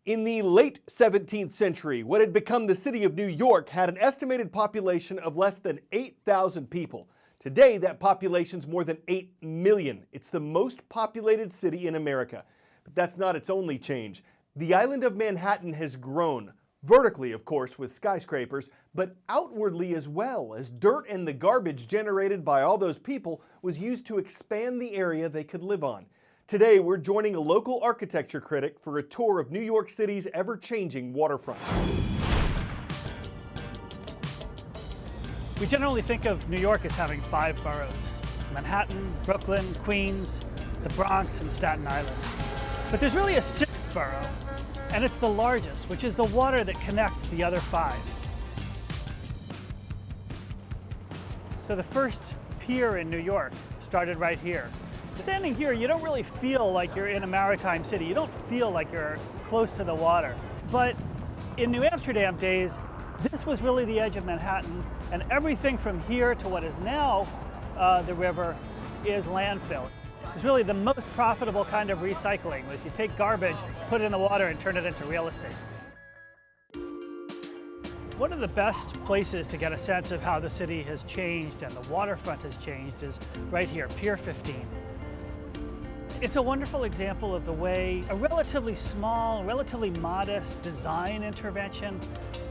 In the late 17th century, what had become the city of New York had an estimated population of less than 8,000 people. Today, that population's more than 8 million. It's the most populated city in America. But that's not its only change. The island of Manhattan has grown. Vertically, of course, with skyscrapers, but outwardly as well, as dirt and the garbage generated by all those people was used to expand the area they could live on. Today, we're joining a local architecture critic for a tour of New York City's ever-changing waterfront. We generally think of New York as having 5 boroughs: Manhattan, Brooklyn, Queens, the Bronx, and Staten Island. But there's really a 6th borough, and it's the largest, which is the water that connects the other 5. So the first pier in New York started right here. Standing here, you don't really feel like you're in a maritime city. You don't feel like you're close to the water. But in New Amsterdam days, this was really the edge of Manhattan, and everything from here to what is now the river is landfill. It's really the most profitable kind of recycling, was you take garbage, put it in the water, and turn it into real estate. One of the best places to get a sense of how the city has changed and the waterfront has changed is right here, Pier 15. It's a wonderful example of the way a relatively small, relatively modest design intervention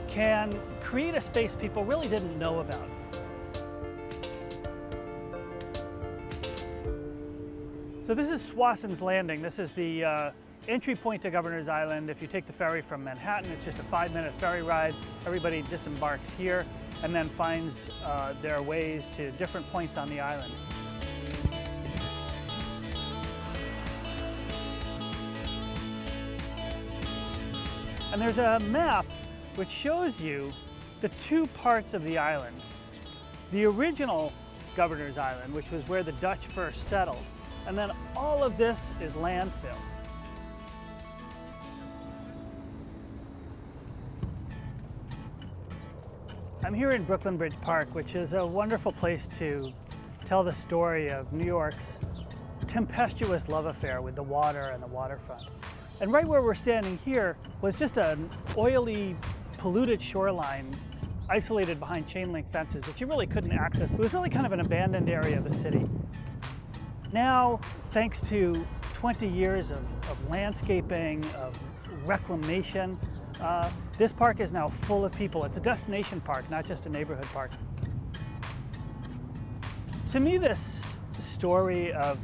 can create a space people really didn't know about. So this is Swasson's Landing. This is the entry point to Governor's Island. If you take the ferry from Manhattan, it's just a 5-minute ferry ride. Everybody disembarks here and then finds their ways to different points on the island. And there's a map which shows you the 2 parts of the island. The original Governor's Island, which was where the Dutch first settled, and then all of this is landfill. I'm here in Brooklyn Bridge Park, which is a wonderful place to tell the story of New York's tempestuous love affair with the water and the waterfront. And right where we're standing here was just an oily, polluted shoreline isolated behind chain link fences that you really couldn't access. It was really kind of an abandoned area of the city. Now, thanks to 20 years of landscaping, of reclamation, this park is now full of people. It's a destination park, not just a neighborhood park. To me, this story of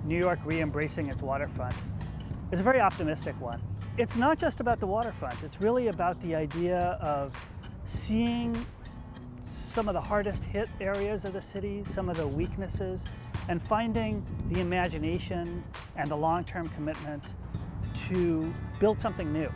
New York re-embracing its waterfront is a very optimistic one. It's not just about the waterfront. It's really about the idea of seeing some of the hardest hit areas of the city, some of the weaknesses, and finding the imagination and the long-term commitment to build something new.